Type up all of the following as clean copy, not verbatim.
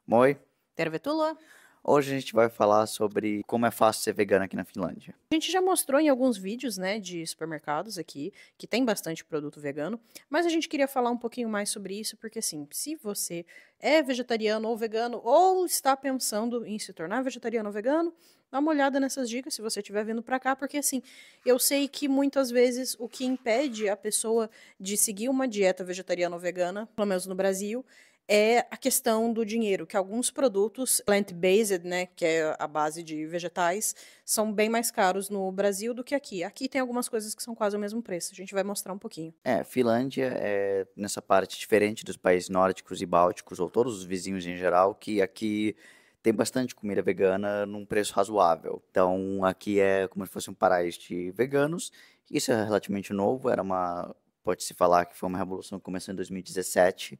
Moi, Tervetuloa. hoje a gente vai falar sobre como é fácil ser vegano aqui na Finlândia. A gente já mostrou em alguns vídeos, né, de supermercados aqui, que tem bastante produto vegano, mas a gente queria falar um pouquinho mais sobre isso, porque assim, se você é vegetariano ou vegano, ou está pensando em se tornar vegetariano ou vegano, dá uma olhada nessas dicas se você estiver vindo para cá, porque assim, eu sei que muitas vezes o que impede a pessoa de seguir uma dieta vegetariana ou vegana, pelo menos no Brasil, é a questão do dinheiro, que alguns produtos plant-based, né, que é a base de vegetais, são bem mais caros no Brasil do que aqui. Aqui tem algumas coisas que são quase o mesmo preço. A gente vai mostrar um pouquinho. Finlândia é nessa parte diferente dos países nórdicos e bálticos, ou todos os vizinhos em geral, que aqui tem bastante comida vegana num preço razoável. Então aqui é como se fosse um paraíso de veganos. Isso é relativamente novo, pode-se falar que foi uma revolução que começou em 2017.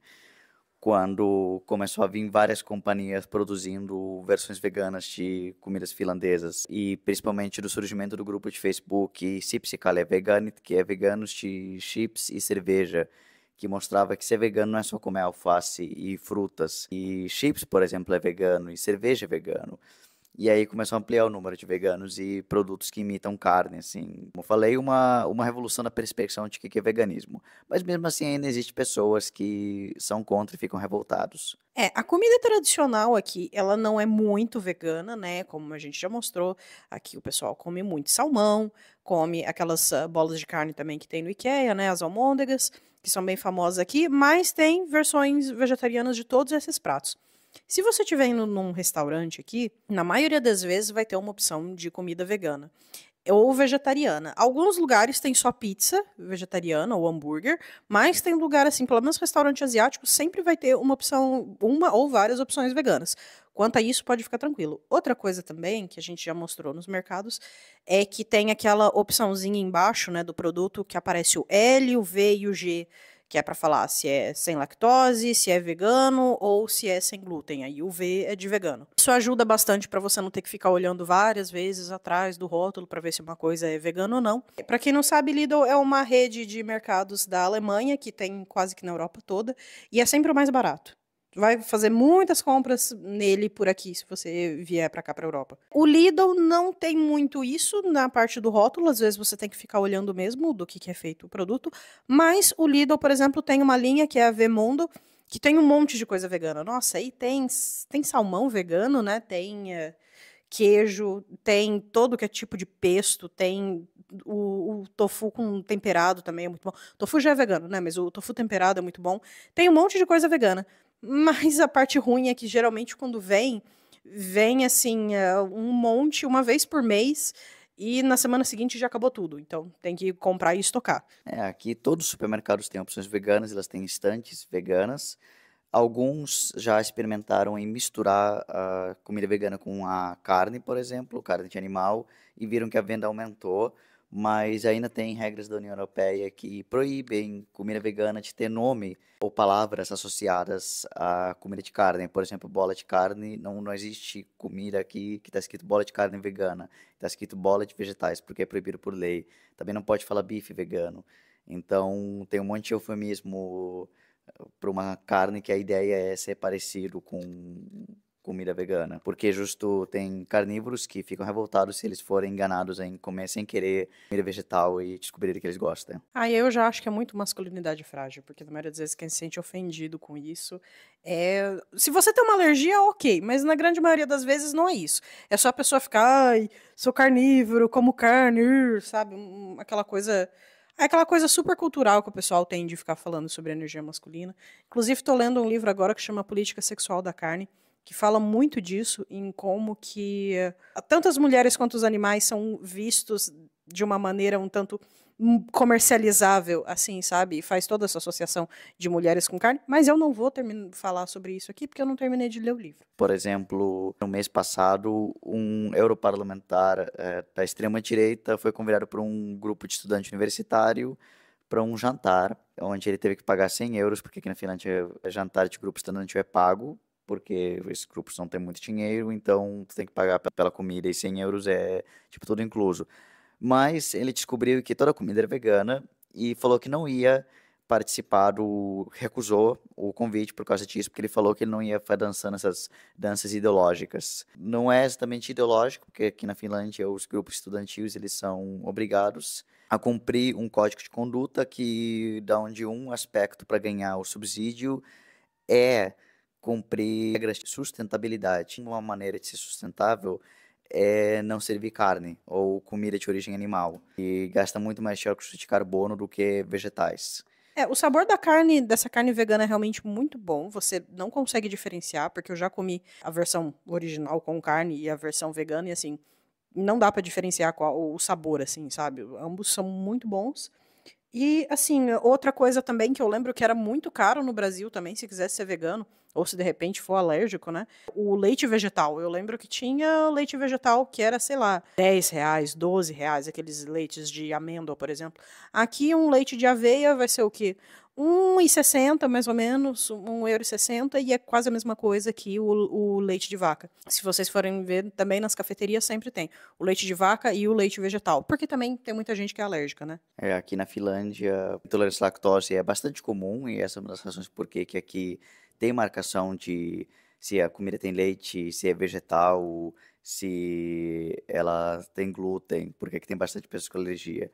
Quando começou a vir várias companhias produzindo versões veganas de comidas finlandesas e principalmente do surgimento do grupo de Facebook Sipsikalle Veganit, que é veganos de chips e cerveja, que mostrava que ser vegano não é só comer alface e frutas. E chips, por exemplo, é vegano e cerveja é vegano. E aí começou a ampliar o número de veganos e produtos que imitam carne, assim. Como eu falei, uma revolução na perspectiva de que é veganismo. Mas mesmo assim ainda existe pessoas que são contra e ficam revoltados. A comida tradicional aqui, ela não é muito vegana, né? Como a gente já mostrou, aqui o pessoal come muito salmão, come aquelas bolas de carne também que tem no IKEA, né? As almôndegas, que são bem famosas aqui, mas tem versões vegetarianas de todos esses pratos. Se você estiver indo num restaurante aqui, na maioria das vezes vai ter uma opção de comida vegana ou vegetariana. Alguns lugares tem só pizza vegetariana ou hambúrguer, mas tem lugar assim, pelo menos restaurante asiático, sempre vai ter uma opção, uma ou várias opções veganas. Quanto a isso, pode ficar tranquilo. Outra coisa também, que a gente já mostrou nos mercados, é que tem aquela opçãozinha embaixo, né, do produto que aparece o L, o V e o G, que é para falar se é sem lactose, se é vegano ou se é sem glúten. Aí o V é de vegano. Isso ajuda bastante para você não ter que ficar olhando várias vezes atrás do rótulo para ver se uma coisa é vegana ou não. Para quem não sabe, Lidl é uma rede de mercados da Alemanha que tem quase que na Europa toda e é sempre o mais barato. Vai fazer muitas compras nele por aqui, se você vier para cá, para Europa. O Lidl não tem muito isso na parte do rótulo, às vezes você tem que ficar olhando mesmo do que é feito o produto, mas o Lidl, por exemplo, tem uma linha que é a Vemondo, que tem um monte de coisa vegana. Nossa, aí tem salmão vegano, né? Tem queijo, tem todo que é tipo de pesto, tem o tofu com temperado também é muito bom. O tofu já é vegano, né? Mas o tofu temperado é muito bom. Tem um monte de coisa vegana. Mas a parte ruim é que geralmente quando vem assim, um monte uma vez por mês e na semana seguinte já acabou tudo. Então tem que comprar e estocar. Aqui todos os supermercados têm opções veganas, elas têm estantes veganas. Alguns já experimentaram em misturar a comida vegana com a carne, por exemplo, carne de animal, e viram que a venda aumentou, mas ainda tem regras da União Europeia que proíbem comida vegana de ter nome ou palavras associadas à comida de carne. Por exemplo, bola de carne, não existe comida aqui que está escrito bola de carne vegana, está escrito bola de vegetais, porque é proibido por lei. Também não pode falar bife vegano. Então, tem um monte de eufemismo para uma carne que a ideia é ser parecido com comida vegana. Porque justo tem carnívoros que ficam revoltados se eles forem enganados em comer sem querer comida vegetal e descobrirem que eles gostam. Aí eu já acho que é muito masculinidade frágil, porque na maioria das vezes quem se sente ofendido com isso é. Se você tem uma alergia, ok, mas na grande maioria das vezes não é isso. É só a pessoa ficar, ai, sou carnívoro, como carne, sabe? Aquela coisa. É aquela coisa super cultural que o pessoal tem de ficar falando sobre a energia masculina. Inclusive, estou lendo um livro agora que chama Política Sexual da Carne, que fala muito disso, em como que tanto as mulheres quanto os animais são vistos de uma maneira um tanto comercializável, assim, sabe? E faz toda essa associação de mulheres com carne, mas eu não vou falar sobre isso aqui porque eu não terminei de ler o livro. Por exemplo, no mês passado, um europarlamentar da extrema-direita foi convidado por um grupo de estudante universitário para um jantar, onde ele teve que pagar 100 euros, porque aqui na Finlândia jantar de grupo estudante é pago, porque esses grupos não têm muito dinheiro, então tu tem que pagar pela comida e 100 euros é tipo tudo incluso. Mas ele descobriu que toda a comida era vegana e falou que não ia recusou o convite por causa disso, porque ele falou que ele não ia ficar dançando essas danças ideológicas. Não é exatamente ideológico, porque aqui na Finlândia os grupos estudantis eles são obrigados a cumprir um código de conduta que dá onde um aspecto para ganhar o subsídio é cumprir regras de sustentabilidade. Uma maneira de ser sustentável é não servir carne ou comida de origem animal, e gasta muito mais dióxido de carbono do que vegetais. O sabor da carne, dessa carne vegana é realmente muito bom. Você não consegue diferenciar, porque eu já comi a versão original com carne e a versão vegana, e assim, não dá pra diferenciar o sabor, assim, sabe? Ambos são muito bons. E, assim, outra coisa também que eu lembro que era muito caro no Brasil também, se quisesse ser vegano, ou se de repente for alérgico, né? O leite vegetal. Eu lembro que tinha leite vegetal que era, sei lá, R$ 10, R$ 12, aqueles leites de amêndoa, por exemplo. Aqui um leite de aveia vai ser o quê? R$ 1,60 mais ou menos, R$ 1,60, e é quase a mesma coisa que o leite de vaca. Se vocês forem ver, também nas cafeterias sempre tem o leite de vaca e o leite vegetal, porque também tem muita gente que é alérgica, né? Aqui na Finlândia, a intolerância à lactose é bastante comum, e essa é uma das razões por que aqui tem marcação de se a comida tem leite, se é vegetal, se ela tem glúten, porque aqui tem bastante pessoas com alergia.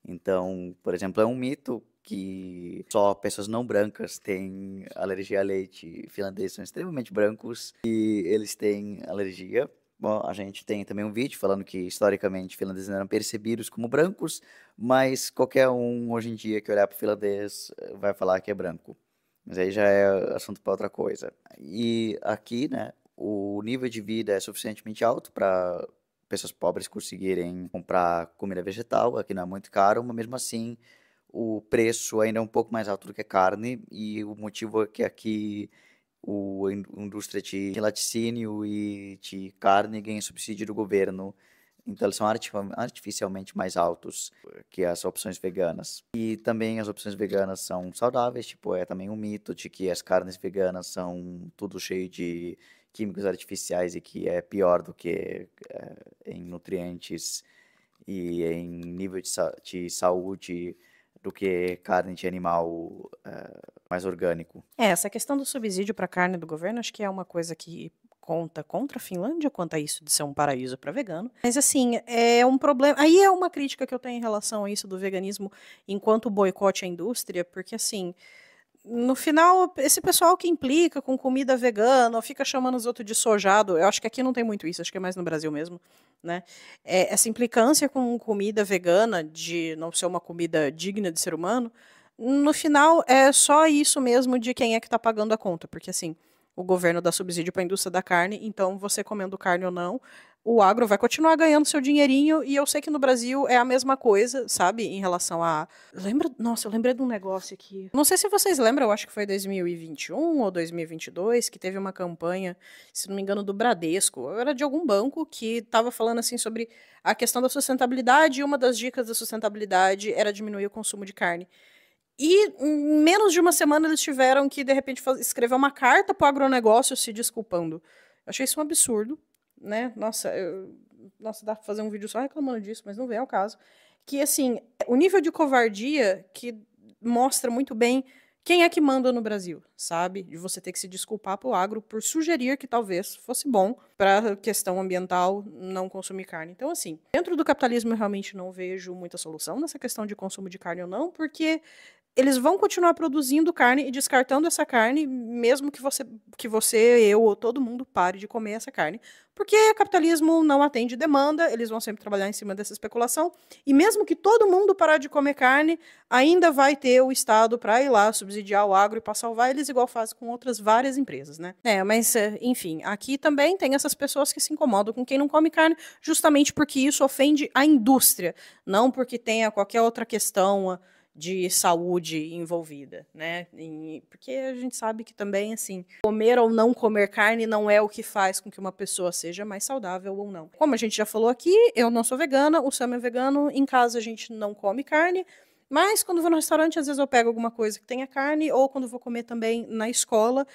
Então, por exemplo, é um mito que só pessoas não brancas têm alergia a leite. Finlandeses são extremamente brancos e eles têm alergia. Bom, a gente tem também um vídeo falando que, historicamente, finlandeses não eram percebidos como brancos, mas qualquer um, hoje em dia, que olhar para o finlandês vai falar que é branco. Mas aí já é assunto para outra coisa. E aqui, né, o nível de vida é suficientemente alto para pessoas pobres conseguirem comprar comida vegetal. Aqui não é muito caro, mas mesmo assim o preço ainda é um pouco mais alto do que carne, e o motivo é que aqui a indústria de laticínio e de carne ganha subsídio do governo, então eles são artificialmente mais altos que as opções veganas. E também as opções veganas são saudáveis, tipo, é também um mito de que as carnes veganas são tudo cheio de químicos artificiais e que é pior do que em nutrientes e em nível de saúde do que carne de animal mais orgânico. Essa questão do subsídio para carne do governo, acho que é uma coisa que conta contra a Finlândia quanto a isso de ser um paraíso para vegano. Mas assim, é um problema. Aí é uma crítica que eu tenho em relação a isso do veganismo enquanto boicote à indústria, porque assim, no final, esse pessoal que implica com comida vegana, ou fica chamando os outros de sojado, eu acho que aqui não tem muito isso, acho que é mais no Brasil mesmo, né? Essa implicância com comida vegana, de não ser uma comida digna de ser humano, no final é só isso mesmo de quem é que está pagando a conta, porque assim, o governo dá subsídio para a indústria da carne, então você comendo carne ou não, o agro vai continuar ganhando seu dinheirinho, e eu sei que no Brasil é a mesma coisa, sabe, em relação a... Nossa, eu lembrei de um negócio aqui. Não sei se vocês lembram, eu acho que foi 2021 ou 2022, que teve uma campanha, se não me engano, do Bradesco, era de algum banco, que estava falando assim sobre a questão da sustentabilidade, e uma das dicas da sustentabilidade era diminuir o consumo de carne. E em menos de uma semana eles tiveram que, de repente, escrever uma carta para o agronegócio se desculpando. Eu achei isso um absurdo, né? Nossa, dá para fazer um vídeo só reclamando disso, mas não vem ao caso. Que, assim, o nível de covardia que mostra muito bem quem é que manda no Brasil, sabe? De você ter que se desculpar para o agro por sugerir que talvez fosse bom para a questão ambiental não consumir carne. Então, assim, dentro do capitalismo eu realmente não vejo muita solução nessa questão de consumo de carne ou não, porque eles vão continuar produzindo carne e descartando essa carne, mesmo que você, eu ou todo mundo pare de comer essa carne. Porque o capitalismo não atende demanda, eles vão sempre trabalhar em cima dessa especulação, e mesmo que todo mundo parar de comer carne, ainda vai ter o Estado para ir lá subsidiar o agro e para salvar eles, igual faz com outras várias empresas, né? Mas, enfim, aqui também tem essas pessoas que se incomodam com quem não come carne, justamente porque isso ofende a indústria, não porque tenha qualquer outra questão de saúde envolvida, né? Porque a gente sabe que também, assim, comer ou não comer carne não é o que faz com que uma pessoa seja mais saudável ou não. Como a gente já falou aqui, eu não sou vegana, o Sam é vegano, em casa a gente não come carne, mas quando vou no restaurante, às vezes eu pego alguma coisa que tenha carne, ou quando vou comer também na escola,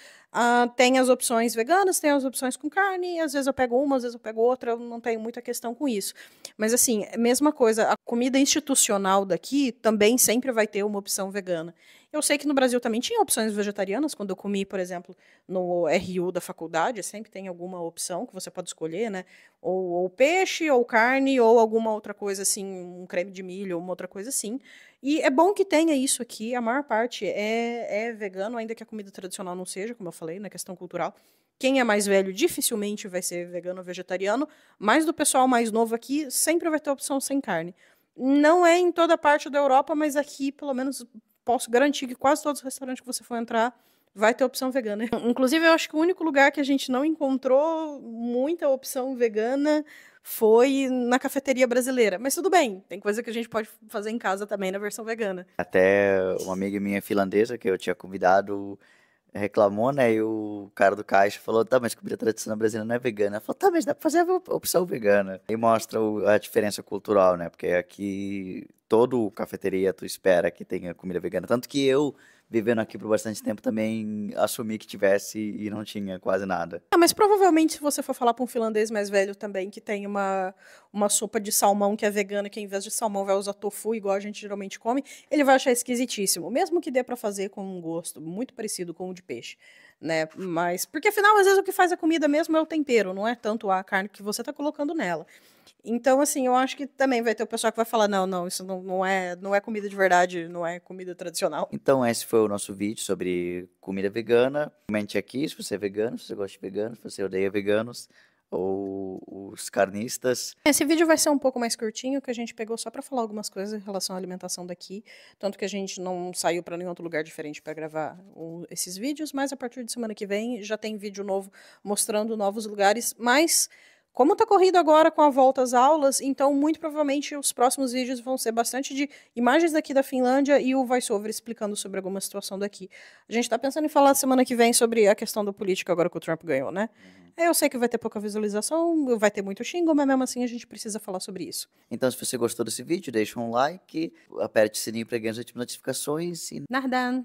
tem as opções veganas, tem as opções com carne, às vezes eu pego uma, às vezes eu pego outra, eu não tenho muita questão com isso. Mas assim, mesma coisa, a comida institucional daqui também sempre vai ter uma opção vegana. Eu sei que no Brasil também tinha opções vegetarianas, quando eu comi, por exemplo, no RU da faculdade, sempre tem alguma opção que você pode escolher, né? Ou peixe, ou carne, ou alguma outra coisa assim, um creme de milho, ou uma outra coisa assim. E é bom que tenha isso aqui, a maior parte é vegano, ainda que a comida tradicional não seja, como eu falei, na questão cultural. Quem é mais velho dificilmente vai ser vegano ou vegetariano, mas do pessoal mais novo aqui sempre vai ter opção sem carne. Não é em toda parte da Europa, mas aqui, pelo menos, posso garantir que quase todos os restaurantes que você for entrar vai ter opção vegana. Inclusive, eu acho que o único lugar que a gente não encontrou muita opção vegana foi na cafeteria brasileira. Mas tudo bem, tem coisa que a gente pode fazer em casa também na versão vegana. Até uma amiga minha finlandesa que eu tinha convidado reclamou, né? E o cara do caixa falou, tá, mas comida tradicional brasileira não é vegana. Ela falou, tá, mas dá pra fazer a opção vegana. E mostra a diferença cultural, né? Porque aqui, todo cafeteria tu espera que tenha comida vegana. Tanto que eu, vivendo aqui por bastante tempo, também assumi que tivesse e não tinha quase nada. Ah, mas provavelmente se você for falar para um finlandês mais velho também, que tem uma sopa de salmão que é vegana, que ao invés de salmão vai usar tofu, igual a gente geralmente come, ele vai achar esquisitíssimo. Mesmo que dê para fazer com um gosto muito parecido com o de peixe, né? Mas, porque afinal, às vezes o que faz a comida mesmo é o tempero, não é tanto a carne que você está colocando nela. Então, assim, eu acho que também vai ter o pessoal que vai falar, não, isso não é comida de verdade, não é comida tradicional. Então, esse foi o nosso vídeo sobre comida vegana. Comente aqui se você é vegano, se você gosta de veganos, se você odeia veganos ou os carnistas. Esse vídeo vai ser um pouco mais curtinho, que a gente pegou só para falar algumas coisas em relação à alimentação daqui, tanto que a gente não saiu para nenhum outro lugar diferente para gravar esses vídeos, mas a partir de semana que vem já tem vídeo novo mostrando novos lugares, mas como está corrido agora com a volta às aulas, então muito provavelmente os próximos vídeos vão ser bastante de imagens daqui da Finlândia e o voiceover explicando sobre alguma situação daqui. A gente está pensando em falar semana que vem sobre a questão da política agora que o Trump ganhou, né? Eu sei que vai ter pouca visualização, vai ter muito xingo, mas mesmo assim a gente precisa falar sobre isso. Então, se você gostou desse vídeo, deixa um like, aperte o sininho para ganhar as últimas notificações e Nardan!